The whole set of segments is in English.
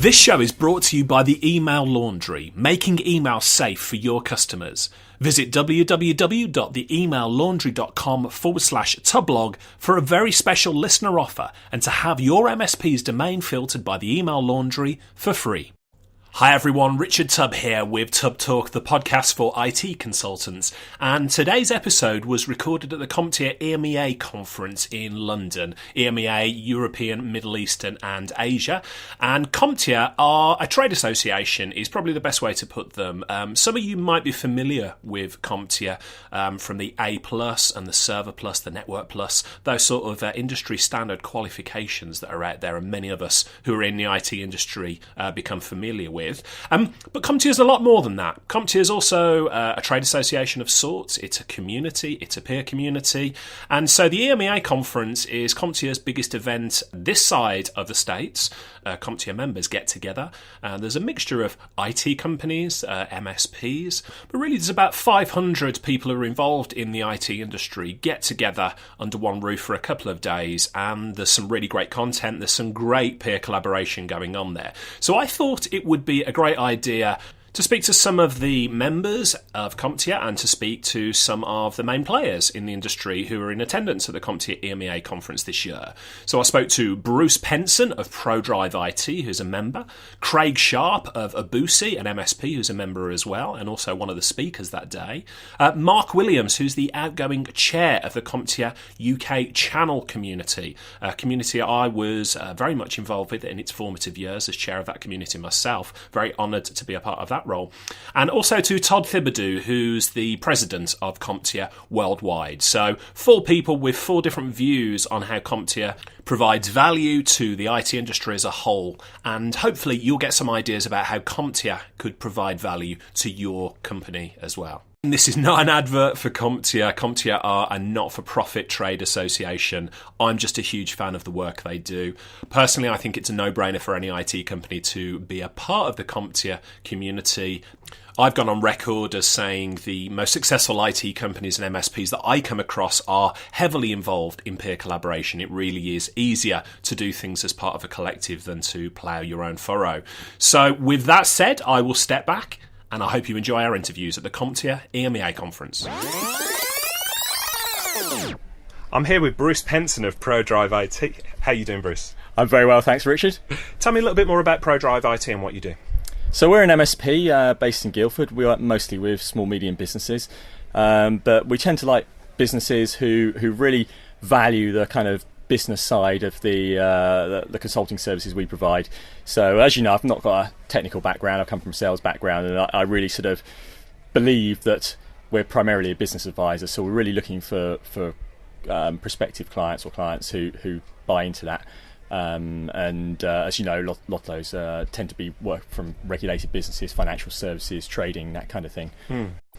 This show is brought to you by the Email Laundry, making email safe for your customers. Visit www.theemaillaundry.com/tubblog for a very special listener offer and to have your MSP's domain filtered by the Email Laundry for free. Hi everyone, Richard Tubb here with TubbTalk, the podcast for IT consultants, and today's episode was recorded at the CompTIA EMEA conference in London. EMEA, European, Middle Eastern and Asia, and CompTIA are a trade association is probably the best way to put them. Some of you might be familiar with CompTIA from the A+, and the Server Plus, the Network Plus, those sort of industry standard qualifications that are out there, and many of us who are in the IT industry become familiar with. But CompTIA is a lot more than that. CompTIA is also a trade association of sorts. It's a community, it's a peer community. And so the EMEA conference is CompTIA's biggest event this side of the States. CompTIA members get together. There's a mixture of IT companies, MSPs, but really there's about 500 people who are involved in the IT industry get together under one roof for a couple of days, and there's some really great content. There's some great peer collaboration going on there. So I thought it would be a great idea to speak to some of the members of CompTIA and to speak to some of the main players in the industry who are in attendance at the CompTIA EMEA conference this year. So I spoke to Bruce Penson of ProDrive IT, who's a member, Craig Sharp of Abusi, an MSP who's a member as well, and also one of the speakers that day, Mark Williams, who's the outgoing chair of the CompTIA UK channel community, a community I was very much involved with in its formative years as chair of that community myself. Very honoured to be a part of that role. And also to Todd Thibodeau, who's the president of CompTIA worldwide. So 4 people with 4 different views on how CompTIA provides value to the IT industry as a whole, and hopefully you'll get some ideas about how CompTIA could provide value to your company as well. This is not an advert for CompTIA. CompTIA are a not-for-profit trade association. I'm just a huge fan of the work they do. Personally, I think it's a no-brainer for any IT company to be a part of the CompTIA community. I've gone on record as saying the most successful IT companies and MSPs that I come across are heavily involved in peer collaboration. It really is easier to do things as part of a collective than to plough your own furrow. So with that said, I will step back, and I hope you enjoy our interviews at the CompTIA EMEA conference. I'm here with Bruce Penson of ProDrive IT. How are you doing, Bruce? I'm very well, thanks, Richard. Tell me a little bit more about ProDrive IT and what you do. So we're an MSP based in Guildford. We work mostly with small, medium businesses, but we tend to like businesses who really value the kind of business side of the consulting services we provide. So as you know, I've not got a technical background. I come from a sales background, and I really sort of believe that we're primarily a business advisor. So we're really looking for prospective clients or clients who buy into that. As you know, a lot of those tend to be work from regulated businesses, financial services, trading, that kind of thing.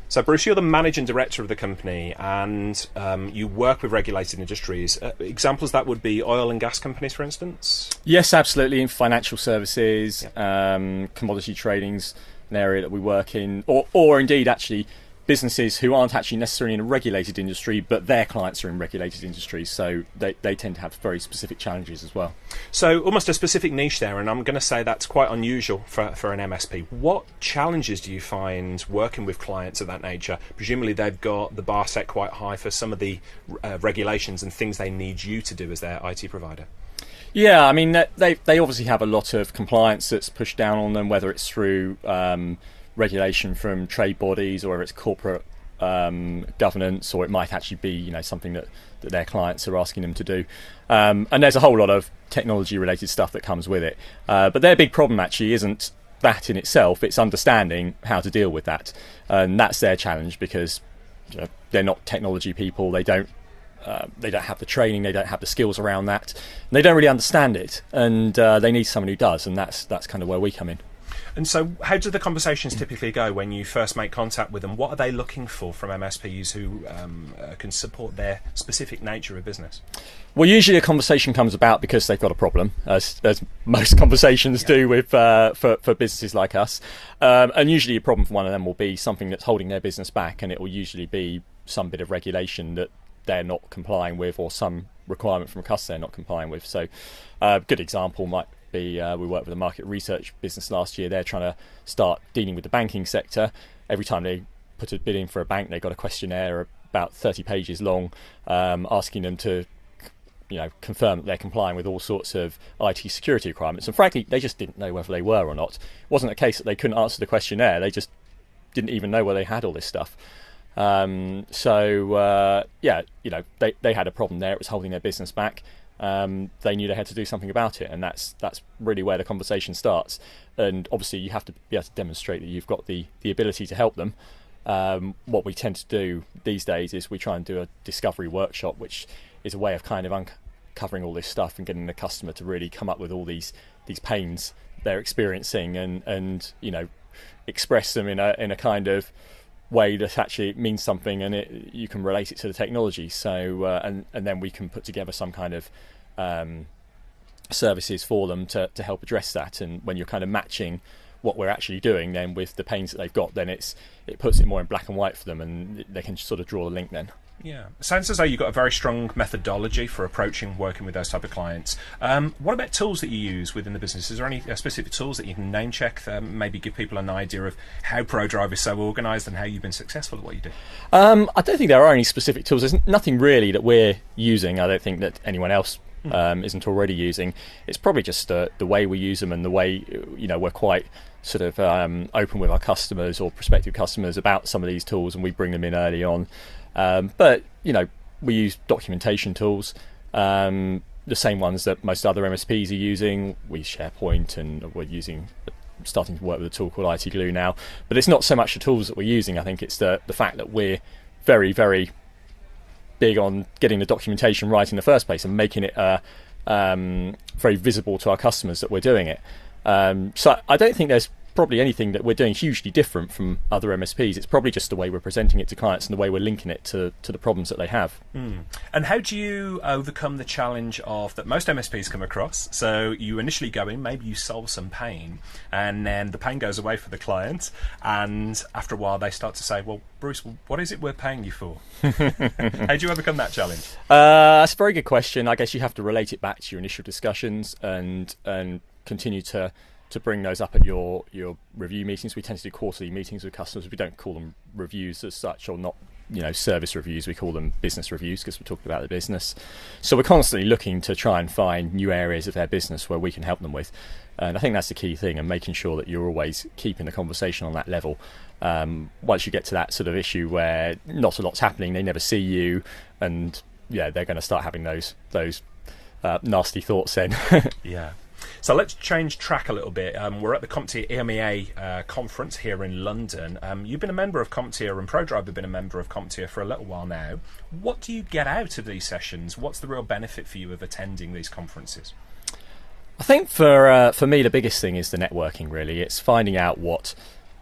So Bruce, you're the managing director of the company, and you work with regulated industries. Examples that would be oil and gas companies, for instance? Yes, absolutely. In financial services, commodity trading's an area that we work in, or indeed actually businesses who aren't actually necessarily in a regulated industry, but their clients are in regulated industries, so they tend to have very specific challenges as well. So almost a specific niche there, and I'm going to say that's quite unusual for an MSP. What challenges do you find working with clients of that nature? Presumably they've got the bar set quite high for some of the regulations and things they need you to do as their IT provider. Yeah, I mean, they obviously have a lot of compliance that's pushed down on them, whether it's through regulation from trade bodies, or it's corporate governance, or it might actually be something that their clients are asking them to do. And there's a whole lot of technology related stuff that comes with it. But their big problem actually isn't that in itself, it's understanding how to deal with that. And that's their challenge, because they're not technology people, they don't have the training, they don't have the skills around that, and they don't really understand it, and they need someone who does, and that's kind of where we come in. And so how do the conversations typically go when you first make contact with them? What are they looking for from MSPs who can support their specific nature of business? Well, usually a conversation comes about because they've got a problem, as most conversations do with for businesses like us. And usually a problem for one of them will be something that's holding their business back, and it will usually be some bit of regulation that they're not complying with, or some requirement from a customer they're not complying with. So a good example might be, we worked with a market research business last year. They're trying to start dealing with the banking sector. Every time they put a bid in for a bank, they got a questionnaire about 30 pages long, asking them to confirm that they're complying with all sorts of IT security requirements. And frankly, they just didn't know whether they were or not. It wasn't a case that they couldn't answer the questionnaire. They just didn't even know whether they had all this stuff. They had a problem there. It was holding their business back. They knew they had to do something about it, and that's really where the conversation starts. And obviously, you have to be able to demonstrate that you've got the ability to help them. What we tend to do these days is we try and do a discovery workshop, which is a way of kind of uncovering all this stuff and getting the customer to really come up with all these pains they're experiencing, and express them in a kind of way that actually means something, and you can relate it to the technology. So and then we can put together some kind of services for them to help address that. And when you're kind of matching what we're actually doing then with the pains that they've got, then it puts it more in black and white for them, and they can sort of draw a link then. Yeah, it sounds as though you've got a very strong methodology for approaching working with those type of clients. What about tools that you use within the business? Is there any specific tools that you can name check, maybe give people an idea of how ProDrive is so organised and how you've been successful at what you do? I don't think there are any specific tools. There's nothing really that we're using. I don't think that anyone else isn't already using. It's probably just the way we use them, and the way we're quite sort of open with our customers or prospective customers about some of these tools, and we bring them in early on. But we use documentation tools, the same ones that most other MSPs are using. We use SharePoint, and we're starting to work with a tool called IT Glue now. But it's not so much the tools that we're using. I think it's the fact that we're very, very big on getting the documentation right in the first place and making it very visible to our customers that we're doing it. So I don't think there's probably anything that we're doing hugely different from other MSPs. It's probably just the way we're presenting it to clients and the way we're linking it to the problems that they have. And how do you overcome the challenge of that most MSPs come across? So you initially go in, maybe you solve some pain, and then the pain goes away for the client, and after a while they start to say, well, Bruce, what is it we're paying you for? How do you overcome that challenge? That's a very good question. I guess you have to relate it back to your initial discussions and continue to bring those up at your review meetings. We tend to do quarterly meetings with customers. We don't call them reviews as such, or not service reviews. We call them business reviews because we're talking about the business. So we're constantly looking to try and find new areas of their business where we can help them with. And I think that's the key thing, and making sure that you're always keeping the conversation on that level. Once you get to that sort of issue where not a lot's happening, they never see you, and they're going to start having those nasty thoughts then. Yeah. So let's change track a little bit. We're at the CompTIA EMEA conference here in London. You've been a member of CompTIA, and ProDrive have been a member of CompTIA for a little while now. What do you get out of these sessions? What's the real benefit for you of attending these conferences? I think for me, the biggest thing is the networking, really. It's finding out what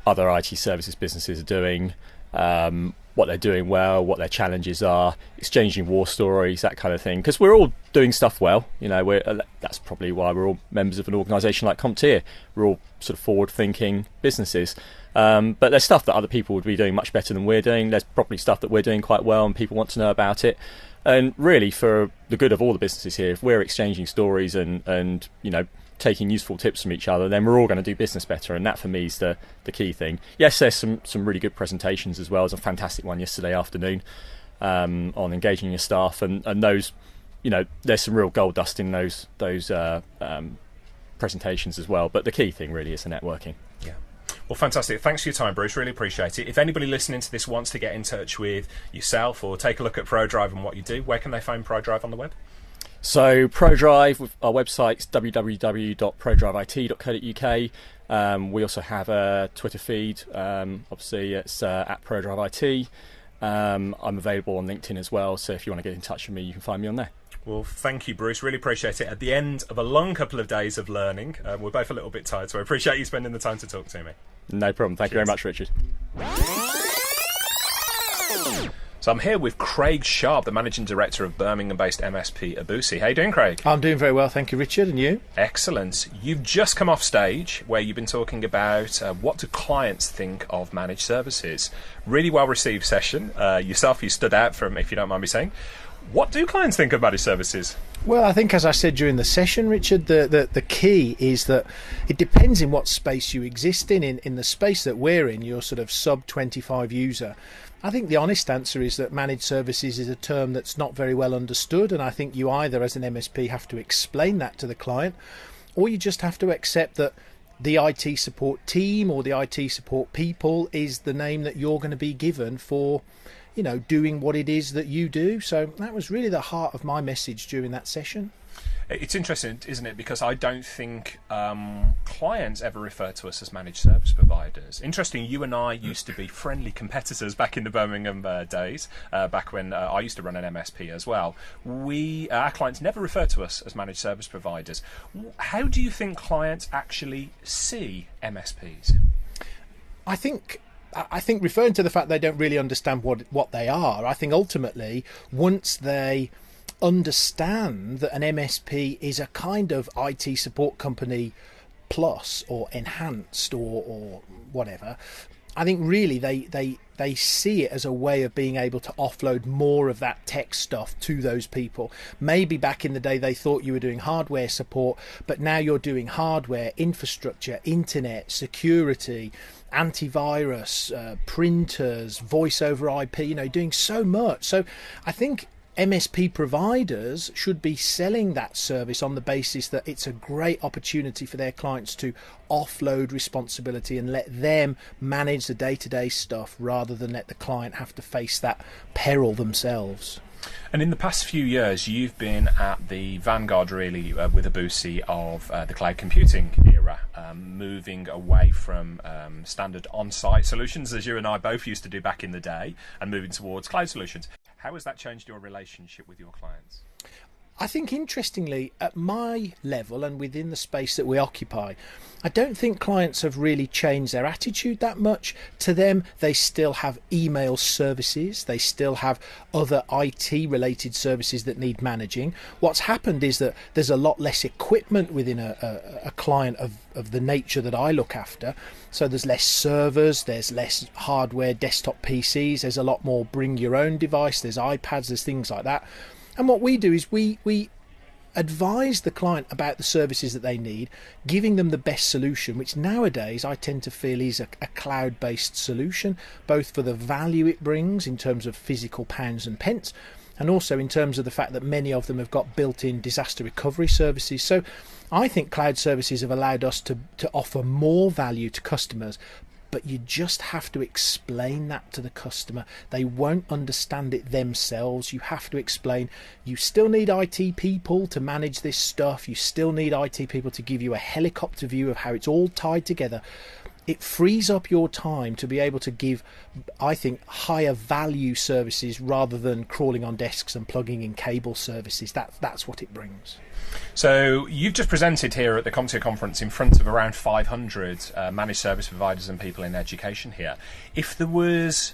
other IT services businesses are doing, what they're doing well, what their challenges are, exchanging war stories, that kind of thing. Because we're all doing stuff well. That's probably why we're all members of an organisation like CompTIA. We're all sort of forward-thinking businesses. But there's stuff that other people would be doing much better than we're doing. There's probably stuff that we're doing quite well and people want to know about it. And really, for the good of all the businesses here, if we're exchanging stories and taking useful tips from each other, then we're all going to do business better, and that for me is the key thing. Yes, there's some really good presentations as well. There's a fantastic one yesterday afternoon on engaging your staff, and those, there's some real gold dust in those presentations as well. But the key thing really is the networking. Yeah. Well, fantastic. Thanks for your time, Bruce. Really appreciate it. If anybody listening to this wants to get in touch with yourself or take a look at ProDrive and what you do, where can they find ProDrive on the web? So ProDrive, our website's www.prodriveit.co.uk. We also have a Twitter feed. Obviously, it's at ProDriveIT. I'm available on LinkedIn as well, so if you want to get in touch with me, you can find me on there. Well, thank you, Bruce. Really appreciate it. At the end of a long couple of days of learning, we're both a little bit tired, so I appreciate you spending the time to talk to me. No problem. Thank you very much, Richard. So I'm here with Craig Sharp, the Managing Director of Birmingham-based MSP Abusi. How you doing, Craig? I'm doing very well, thank you, Richard. And you? Excellent. You've just come off stage where you've been talking about what do clients think of managed services. Really well-received session. Yourself, you stood out from, if you don't mind me saying. What do clients think of managed services? Well, I think, as I said during the session, Richard, the key is that it depends in what space you exist in. In the space that we're in, you're sort of sub 25 user. I think the honest answer is that managed services is a term that's not very well understood, and I think you either, as an MSP, have to explain that to the client, or you just have to accept that the IT support team or the IT support people is the name that you're going to be given for, doing what it is that you do. So that was really the heart of my message during that session. It's interesting, isn't it? Because I don't think clients ever refer to us as managed service providers. Interesting, you and I used to be friendly competitors back in the Birmingham days, back when I used to run an MSP as well. Our clients never refer to us as managed service providers. How do you think clients actually see MSPs? I think referring to the fact they don't really understand what they are, I think ultimately once they understand that an MSP is a kind of IT support company plus or enhanced or whatever, I think really they see it as a way of being able to offload more of that tech stuff to those people. Maybe back in the day they thought you were doing hardware support, but now you're doing hardware, infrastructure, internet, security, antivirus, printers, voice over IP, doing so much. So I think MSP providers should be selling that service on the basis that it's a great opportunity for their clients to offload responsibility and let them manage the day-to-day stuff rather than let the client have to face that peril themselves. And in the past few years, you've been at the vanguard, really, with Abusi of the cloud computing era, moving away from standard on-site solutions, as you and I both used to do back in the day, and moving towards cloud solutions. How has that changed your relationship with your clients? I think, interestingly, at my level and within the space that we occupy, I don't think clients have really changed their attitude that much. To them, they still have email services. They still have other IT-related services that need managing. What's happened is that there's a lot less equipment within a client of the nature that I look after. So there's less servers, there's less hardware, desktop PCs, there's a lot more bring your own device, there's iPads, there's things like that. And what we do is we advise the client about the services that they need, giving them the best solution, which nowadays I tend to feel is a cloud-based solution, both for the value it brings in terms of physical pounds and pence, and also in terms of the fact that many of them have got built-in disaster recovery services. So I think cloud services have allowed us to offer more value to customers, but you just have to explain that to the customer. They won't understand it themselves. You have to explain you still need IT people to manage this stuff. You still need IT people to give you a helicopter view of how it's all tied together. It frees up your time to be able to give, I think, higher value services rather than crawling on desks and plugging in cable services. That's what it brings. So you've just presented here at the CompTIA conference in front of around 500 managed service providers and people in education here. If there was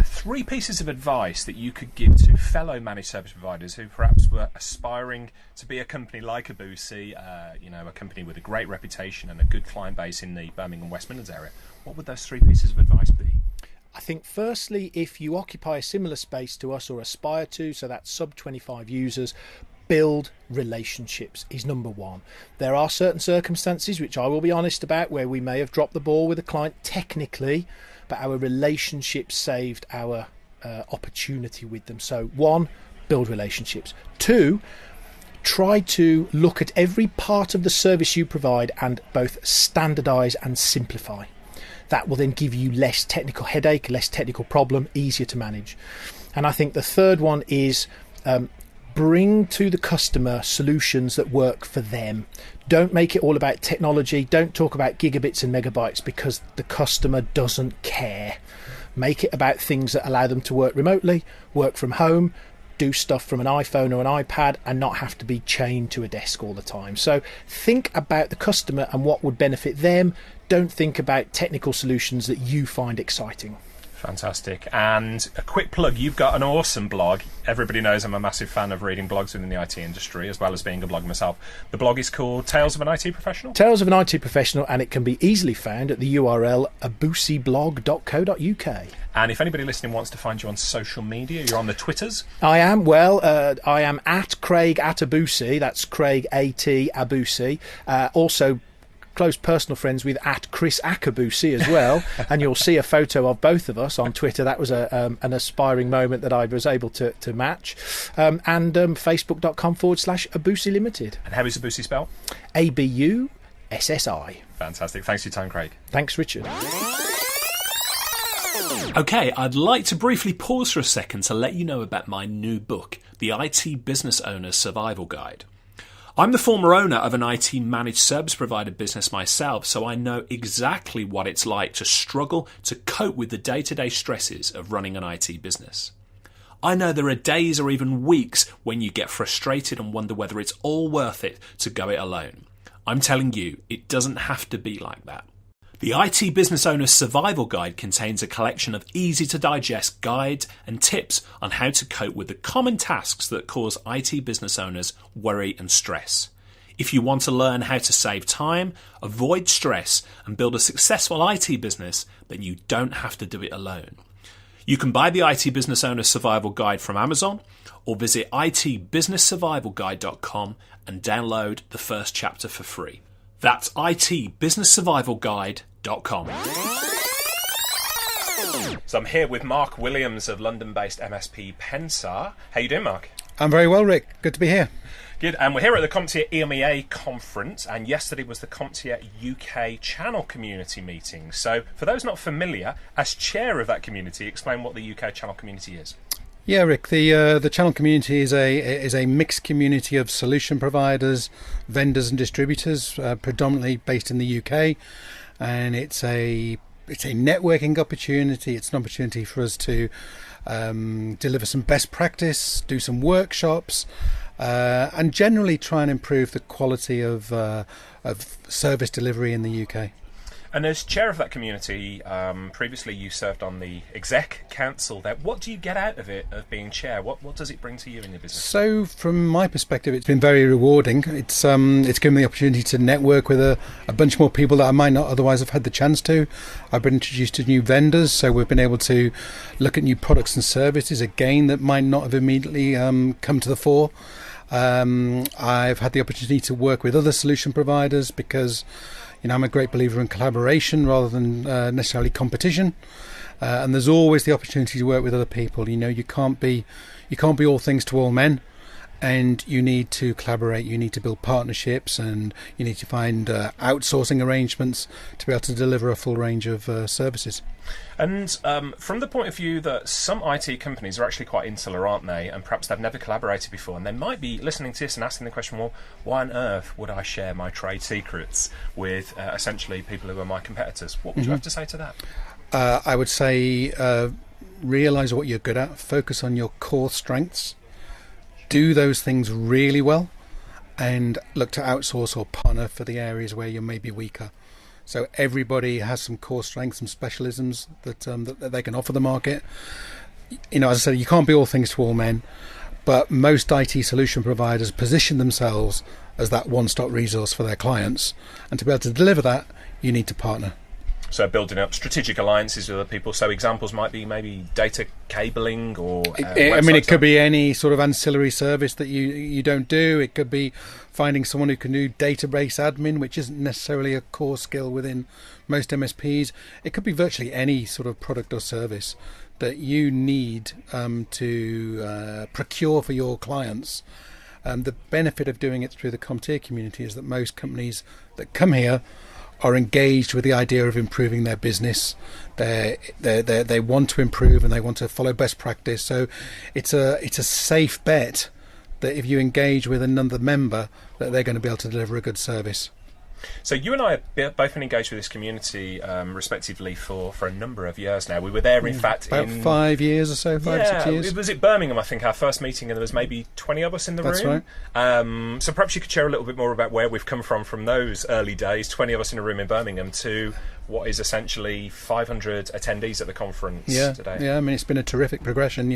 3 pieces of advice that you could give to fellow managed service providers who perhaps were aspiring to be a company like Abusi, a company with a great reputation and a good client base in the Birmingham West Midlands area, what would those 3 pieces of advice be? I think firstly, if you occupy a similar space to us or aspire to, so that's sub 25 users, build relationships is number one. There are certain circumstances, which I will be honest about, where we may have dropped the ball with a client technically, but our relationship saved our opportunity with them. So 1, build relationships. 2, try to look at every part of the service you provide and both standardise and simplify. That will then give you less technical headache, less technical problem, easier to manage. And I think the third one is bring to the customer solutions that work for them. Don't make it all about technology. Don't talk about gigabits and megabytes because the customer doesn't care. Make it about things that allow them to work remotely, work from home, do stuff from an iPhone or an iPad and not have to be chained to a desk all the time. So think about the customer and what would benefit them. Don't think about technical solutions that you find exciting. Fantastic. And a quick plug, you've got an awesome blog. Everybody knows I'm a massive fan of reading blogs within the IT industry, as well as being a blogger myself. The blog is called Tales of an IT Professional? Tales of an IT Professional, and it can be easily found at the URL abusiblog.co.uk. And if anybody listening wants to find you on social media, you're on the Twitters? I am, I am at Craig at Abusi, that's Craig A.T. Abusi. Also close personal friends with at Chris Akabusi as well, and you'll see a photo of both of us on Twitter. That was an aspiring moment that I was able to match. And facebook.com/Abusi Limited. And how is Abusi spelled? ABUSSI. Fantastic. Thanks for your time, Craig. Thanks, Richard. Okay, I'd like to briefly pause for a second to let you know about my new book, The IT Business Owner's Survival Guide. I'm the former owner of an IT managed service provider business myself, so I know exactly what it's like to struggle to cope with the day-to-day stresses of running an IT business. I know there are days or even weeks when you get frustrated and wonder whether it's all worth it to go it alone. I'm telling you, it doesn't have to be like that. The IT Business Owner's Survival Guide contains a collection of easy-to-digest guides and tips on how to cope with the common tasks that cause IT business owners worry and stress. If you want to learn how to save time, avoid stress, and build a successful IT business, then you don't have to do it alone. You can buy the IT Business Owner's Survival Guide from Amazon or visit itbusinesssurvivalguide.com and download the first chapter for free. That's itbusinesssurvivalguide.com. So I'm here with Mark Williams of London-based MSP Pensar. How you doing, Mark? I'm very well, Rick. Good to be here. Good, and we're here at the CompTIA EMEA conference, and yesterday was the CompTIA UK channel community meeting. So for those not familiar, as chair of that community, explain what the UK channel community is. Yeah, Rick. The channel community is a mixed community of solution providers, vendors, and distributors, predominantly based in the UK, and it's a networking opportunity. It's an opportunity for us to deliver some best practice, do some workshops, and generally try and improve the quality of service delivery in the UK. And as chair of that community, previously you served on the exec council there. What do you get out of it, of being chair? What does it bring to you in your business? So from my perspective, it's been very rewarding. It's given me the opportunity to network with a bunch more people that I might not otherwise have had the chance to. I've been introduced to new vendors, so we've been able to look at new products and services, again, that might not have immediately come to the fore. I've had the opportunity to work with other solution providers because I'm a great believer in collaboration rather than necessarily competition, and there's always the opportunity to work with other people. You can't be all things to all men, and you need to collaborate. You need to build partnerships, and you need to find outsourcing arrangements to be able to deliver a full range of services. And from the point of view that some IT companies are actually quite insular, aren't they? And perhaps they've never collaborated before, and they might be listening to this and asking the question, well, why on earth would I share my trade secrets with essentially people who are my competitors? What would you have to say to that? I would say realise what you're good at, focus on your core strengths, do those things really well, and look to outsource or partner for the areas where you may be weaker. So everybody has some core strengths, some specialisms that they can offer the market. As I said, you can't be all things to all men, but most IT solution providers position themselves as that one-stop resource for their clients. And to be able to deliver that, you need to partner. So building up strategic alliances with other people. So examples might be maybe data cabling or it could be any sort of ancillary service that you don't do. It could be finding someone who can do database admin, which isn't necessarily a core skill within most MSPs. It could be virtually any sort of product or service that you need to procure for your clients. The benefit of doing it through the CompTIA community is that most companies that come here are engaged with the idea of improving their business. They want to improve and they want to follow best practice. So it's a safe bet that if you engage with another member, that they're going to be able to deliver a good service. So you and I have both been engaged with this community, respectively, for a number of years now. We were there, in fact, about 5 years or so, 6 years. It was at Birmingham, I think, our first meeting, and there was maybe 20 of us in the room. That's right. So perhaps you could share a little bit more about where we've come from those early days, 20 of us in a room in Birmingham, to what is essentially 500 attendees at the conference today. Yeah, I mean, it's been a terrific progression,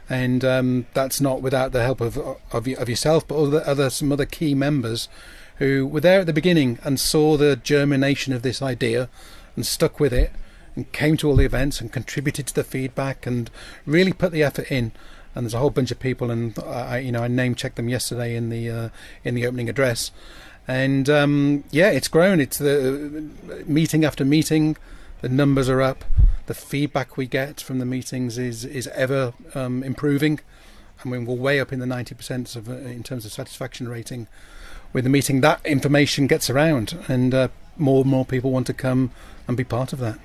and that's not without the help of yourself, but some other key members who were there at the beginning and saw the germination of this idea and stuck with it and came to all the events and contributed to the feedback and really put the effort in. And there's a whole bunch of people, and I name checked them yesterday in the opening address. And it's grown. It's the meeting after meeting, the numbers are up. The feedback we get from the meetings is ever improving. I mean, we're way up in the 90% in terms of satisfaction rating with the meeting. That information gets around, and more and more people want to come and be part of that.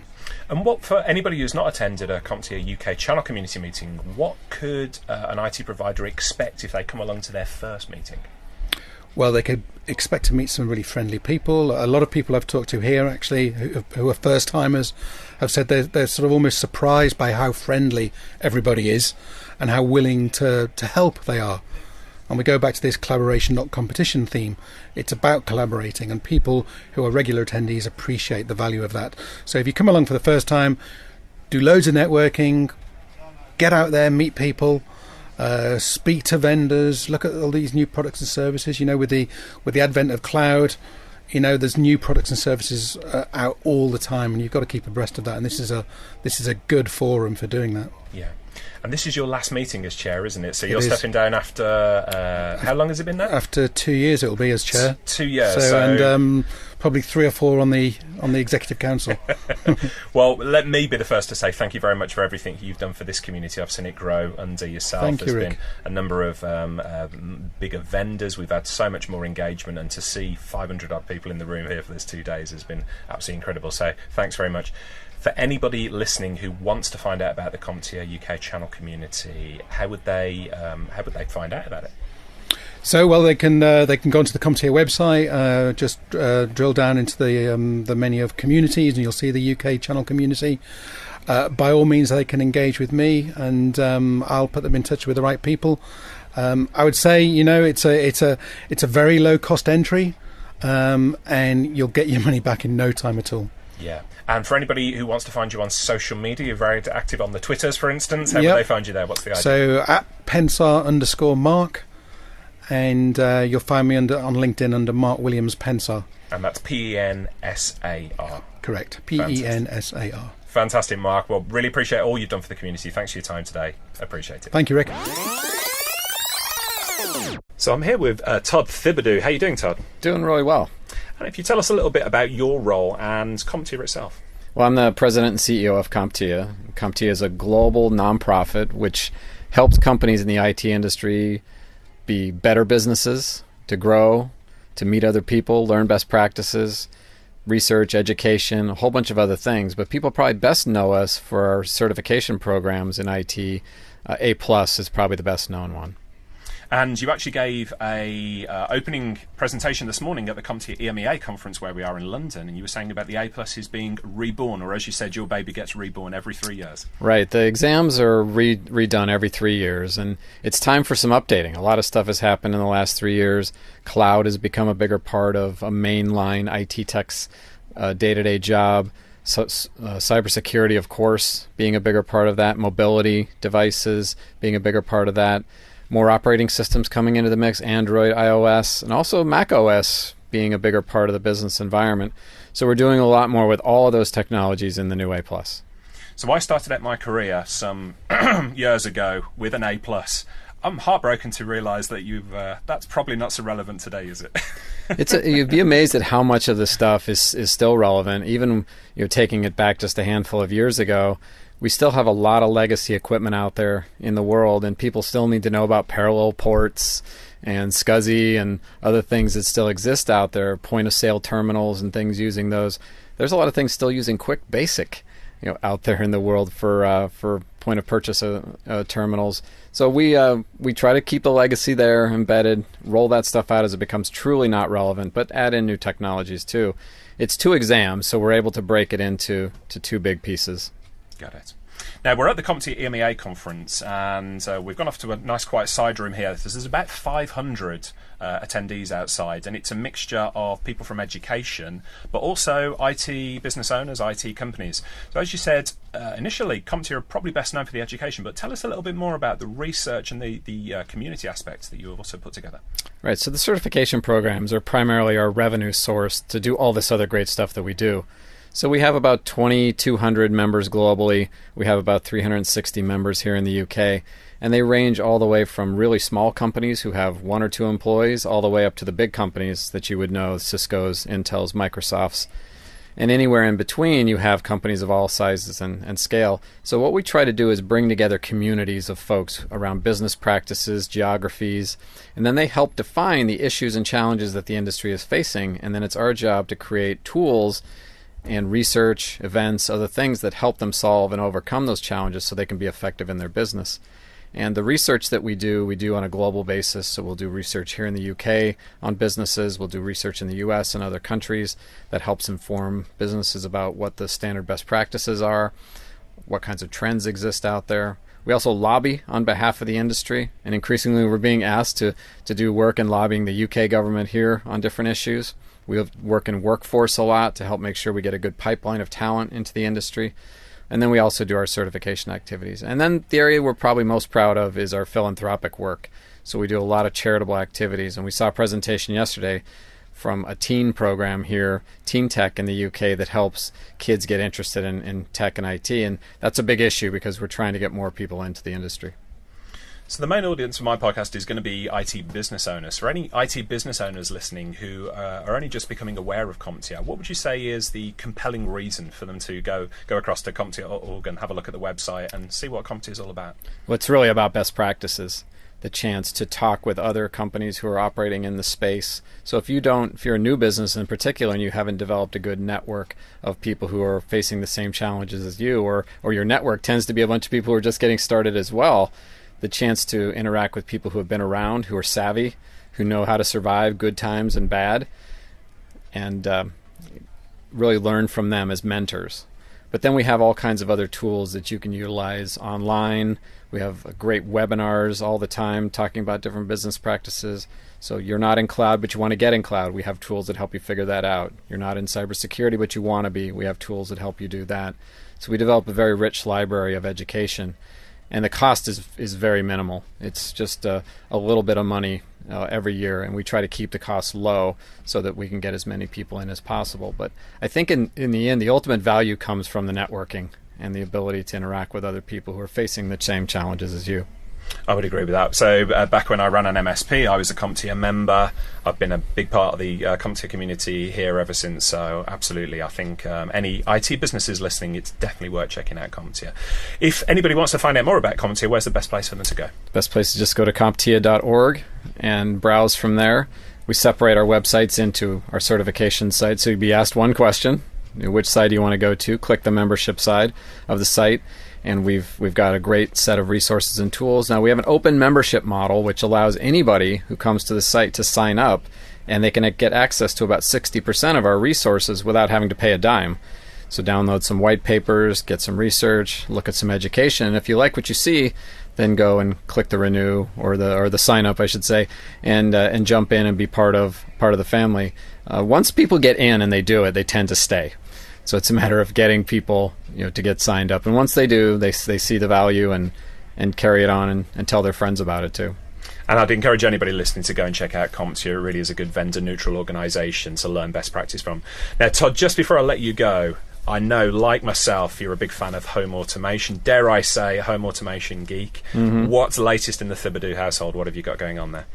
And what, for anybody who's not attended a CompTIA UK channel community meeting, what could an IT provider expect if they come along to their first meeting? Well, they could expect to meet some really friendly people. A lot of people I've talked to here, actually, who are first-timers, have said they're sort of almost surprised by how friendly everybody is and how willing to help they are. And we go back to this collaboration, not competition theme. It's about collaborating, and people who are regular attendees appreciate the value of that. So if you come along for the first time, do loads of networking, get out there, meet people, speak to vendors, look at all these new products and services. With the advent of cloud, there's new products and services out all the time, and you've got to keep abreast of that. And this is a good forum for doing that. Yeah. And this is your last meeting as chair, isn't it? So you're stepping down after how long has it been now? After 2 years, it will be as chair. 2 years. And probably 3 or 4 on the executive council. Well, let me be the first to say thank you very much for everything you've done for this community. I've seen it grow under yourself. Thank you, There's Rick. been a number of bigger vendors. We've had so much more engagement, and to see 500 odd people in the room here for this 2 days has been absolutely incredible. So thanks very much. For anybody listening who wants to find out about the CompTIA UK channel community, how would they find out about it? So, well, they can go onto the CompTIA website, just drill down into the menu of communities, and you'll see the UK channel community. By all means, they can engage with me, and I'll put them in touch with the right people. I would say, it's a very low cost entry, and you'll get your money back in no time at all. Yeah. And for anybody who wants to find you on social media, you're very active on the Twitters, for instance. How would they find you there? What's the idea? So at Pensar_Mark, and you'll find me on LinkedIn under Mark Williams Pensar. And that's PENSAR. Correct. PENSAR. Fantastic, Mark. Well, really appreciate all you've done for the community. Thanks for your time today. Appreciate it. Thank you, Rick. So I'm here with Todd Thibodeau. How are you doing, Todd? Doing really well. And if you tell us a little bit about your role and CompTIA itself. Well, I'm the president and CEO of CompTIA. CompTIA is a global nonprofit which helps companies in the IT industry be better businesses, to grow, to meet other people, learn best practices, research, education, a whole bunch of other things. But people probably best know us for our certification programs in IT. A+ is probably the best known one. And you actually gave a opening presentation this morning at the CompTIA EMEA conference where we are in London, and you were saying about the A+ is being reborn, or as you said, your baby gets reborn every 3 years. Right. The exams are redone every 3 years, and it's time for some updating. A lot of stuff has happened in the last 3 years. Cloud has become a bigger part of a mainline IT tech's day-to-day job. So, cybersecurity, of course, being a bigger part of that. Mobility devices being a bigger part of that. More operating systems coming into the mix, Android, iOS, and also Mac OS being a bigger part of the business environment. So we're doing a lot more with all of those technologies in the new A+. So I started out my career some years ago with an A+. I'm heartbroken to realise that that's probably not so relevant today, is it? You'd be amazed at how much of this stuff is still relevant. Even taking it back just a handful of years ago, we still have a lot of legacy equipment out there in the world, and people still need to know about parallel ports and SCSI and other things that still exist out there, point-of-sale terminals and things using those. There's a lot of things still using Quick Basic, out there in the world for point of purchase terminals. So we try to keep the legacy there embedded, roll that stuff out as it becomes truly not relevant, but add in new technologies too. It's 2 exams, so we're able to break it into 2 big pieces. Got it. Now, we're at the CompTIA EMEA conference, and we've gone off to a nice quiet side room here. There's about 500 attendees outside, and it's a mixture of people from education, but also IT business owners, IT companies. So as you said, initially, CompTIA are probably best known for the education, but tell us a little bit more about the research and the community aspects that you have also put together. Right, so the certification programs are primarily our revenue source to do all this other great stuff that we do. So we have about 2,200 members globally. We have about 360 members here in the UK. And they range all the way from really small companies who have 1 or 2 employees all the way up to the big companies that you would know, Cisco's, Intel's, Microsoft's. And anywhere in between, you have companies of all sizes and scale. So what we try to do is bring together communities of folks around business practices, geographies, and then they help define the issues and challenges that the industry is facing. And then it's our job to create tools and research, events, other things that help them solve and overcome those challenges so they can be effective in their business. And the research that we do on a global basis. So we'll do research here in the UK on businesses. We'll do research in the US and other countries that helps inform businesses about what the standard best practices are, what kinds of trends exist out there. We also lobby on behalf of the industry, and increasingly we're being asked to do work in lobbying the UK government here on different issues. We work in workforce a lot to help make sure we get a good pipeline of talent into the industry. And then we also do our certification activities. And then the area we're probably most proud of is our philanthropic work. So we do a lot of charitable activities. And we saw a presentation yesterday from a teen program here, Teen Tech in the UK, that helps kids get interested in tech and IT. And that's a big issue because we're trying to get more people into the industry. So the main audience for my podcast is going to be IT business owners. For any IT business owners listening who are only just becoming aware of CompTIA, what would you say is the compelling reason for them to go across to CompTIA.org and have a look at the website and see what CompTIA is all about? Well, it's really about best practices, the chance to talk with other companies who are operating in the space. So if you're a new business in particular and you haven't developed a good network of people who are facing the same challenges as you, or your network tends to be a bunch of people who are just getting started as well, the chance to interact with people who have been around, who are savvy, who know how to survive good times and bad, and really learn from them as mentors. But then we have all kinds of other tools that you can utilize online. We have great webinars all the time talking about different business practices. So you're not in cloud, but you want to get in cloud. We have tools that help you figure that out. You're not in cybersecurity, but you want to be. We have tools that help you do that. So we develop a very rich library of education. And the cost is very minimal. It's just a little bit of money every year, and we try to keep the costs low so that we can get as many people in as possible. But I think in the end, the ultimate value comes from the networking and the ability to interact with other people who are facing the same challenges as you. I would agree with that. So back when I ran an MSP, I was a CompTIA member. I've been a big part of the CompTIA community here ever since. So absolutely, I think any IT businesses listening, it's definitely worth checking out CompTIA. If anybody wants to find out more about CompTIA, where's the best place for them to go? Best place is just go to CompTIA.org and browse from there. We separate our websites into our certification site. So you'd be asked one question: which side do you want to go to? Click the membership side of the site. And we've got a great set of resources and tools. Now we have an open membership model which allows anybody who comes to the site to sign up, and they can get access to about 60% of our resources without having to pay a dime. So download some white papers, get some research, look at some education, and if you like what you see, then go and click the renew or the sign up, I should say, and jump in and be part of the family. Once people get in and they do it, they tend to stay. So it's a matter of getting people, to get signed up. And once they do, they see the value and carry it on and tell their friends about it too. And I'd encourage anybody listening to go and check out CompTIA. It really is a good vendor-neutral organisation to learn best practice from. Now, Todd, just before I let you go, I know, like myself, you're a big fan of home automation. Dare I say, a home automation geek. Mm-hmm. What's the latest in the Thibodeau household? What have you got going on there?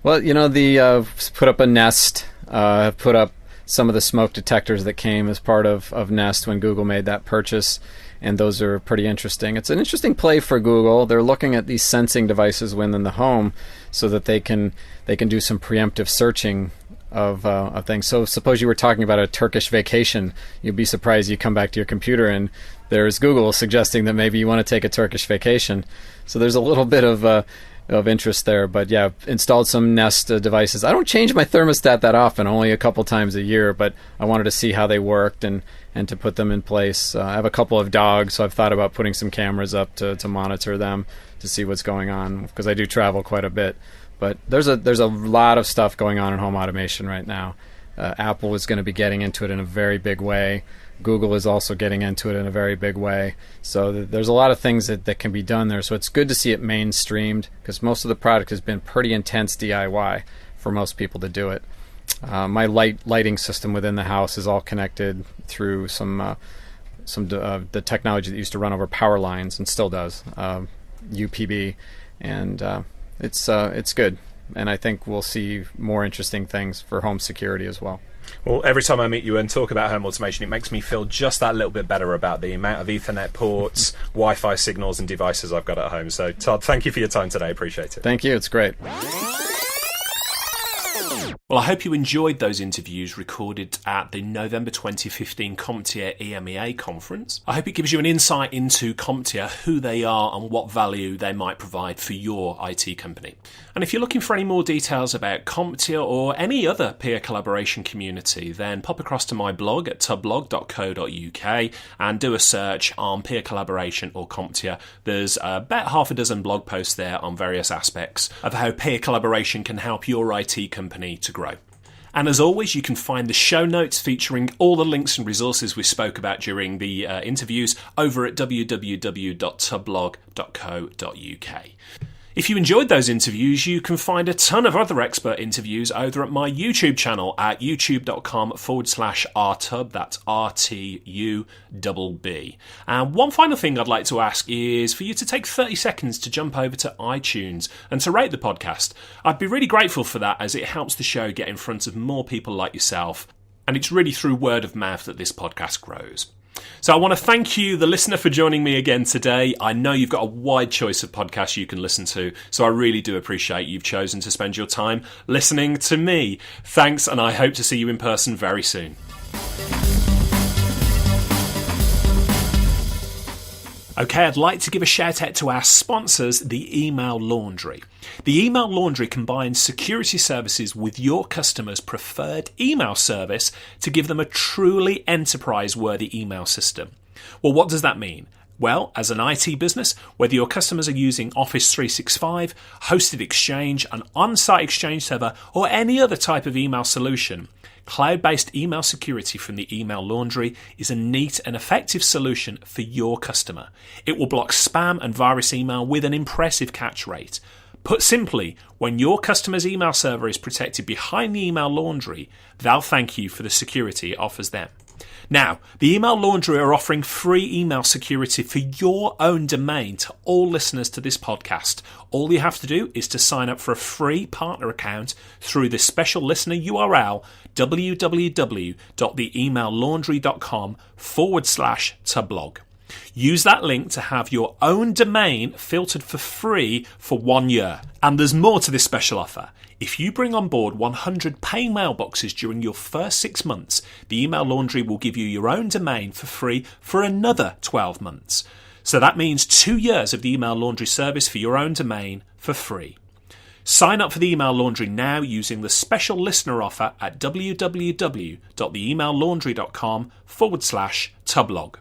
Well, put up a Nest, put up some of the smoke detectors that came as part of Nest when Google made that purchase, and those are pretty interesting. It's an interesting play for Google. They're looking at these sensing devices within the home so that they can do some preemptive searching of things. So suppose you were talking about a Turkish vacation. You'd be surprised you come back to your computer and there's Google suggesting that maybe you want to take a Turkish vacation. So there's a little bit of interest there. But yeah, installed some Nest devices. I don't change my thermostat that often, only a couple times a year, but I wanted to see how they worked and to put them in place. I have a couple of dogs, so I've thought about putting some cameras up to monitor them, to see what's going on, because I do travel quite a bit. But there's a lot of stuff going on in home automation right now. Apple is going to be getting into it in a very big way. Google is also getting into it in a very big way. So there's a lot of things that can be done there. So it's good to see it mainstreamed, because most of the product has been pretty intense DIY for most people to do it. My lighting system within the house is all connected through some the technology that used to run over power lines and still does, UPB, and it's good. And I think we'll see more interesting things for home security as well. Well, every time I meet you and talk about home automation, it makes me feel just that little bit better about the amount of Ethernet ports, Wi-Fi signals and devices I've got at home. So, Todd, thank you for your time today. Appreciate it. Thank you. It's great. Well, I hope you enjoyed those interviews recorded at the November 2015 CompTIA EMEA conference. I hope it gives you an insight into CompTIA, who they are and what value they might provide for your IT company. And if you're looking for any more details about CompTIA or any other peer collaboration community, then pop across to my blog at tubblog.co.uk and do a search on peer collaboration or CompTIA. There's about half a dozen blog posts there on various aspects of how peer collaboration can help your IT company to grow. And as always, you can find the show notes featuring all the links and resources we spoke about during the interviews over at www.tubblog.co.uk. If you enjoyed those interviews, you can find a ton of other expert interviews over at my YouTube channel at youtube.com/rtub, that's RTUBB. And one final thing I'd like to ask is for you to take 30 seconds to jump over to iTunes and to rate the podcast. I'd be really grateful for that, as it helps the show get in front of more people like yourself, and it's really through word of mouth that this podcast grows. So I want to thank you, the listener, for joining me again today. I know you've got a wide choice of podcasts you can listen to, so I really do appreciate you've chosen to spend your time listening to me. Thanks, and I hope to see you in person very soon. Okay, I'd like to give a shout out to our sponsors, the Email Laundry. The Email Laundry combines security services with your customer's preferred email service to give them a truly enterprise-worthy email system. Well, what does that mean? Well, as an IT business, whether your customers are using Office 365, hosted Exchange, an on-site Exchange server, or any other type of email solution, cloud-based email security from the Email Laundry is a neat and effective solution for your customer. It will block spam and virus email with an impressive catch rate. Put simply, when your customer's email server is protected behind the Email Laundry, they'll thank you for the security it offers them. Now, the Email Laundry are offering free email security for your own domain to all listeners to this podcast. All you have to do is to sign up for a free partner account through the special listener URL www.theemaillaundry.com/tubblog. Use that link to have your own domain filtered for free for 1 year. And there's more to this special offer. If you bring on board 100 paying mailboxes during your first 6 months, the Email Laundry will give you your own domain for free for another 12 months. So that means 2 years of the Email Laundry service for your own domain for free. Sign up for the Email Laundry now using the special listener offer at www.theemaillaundry.com/tubblog.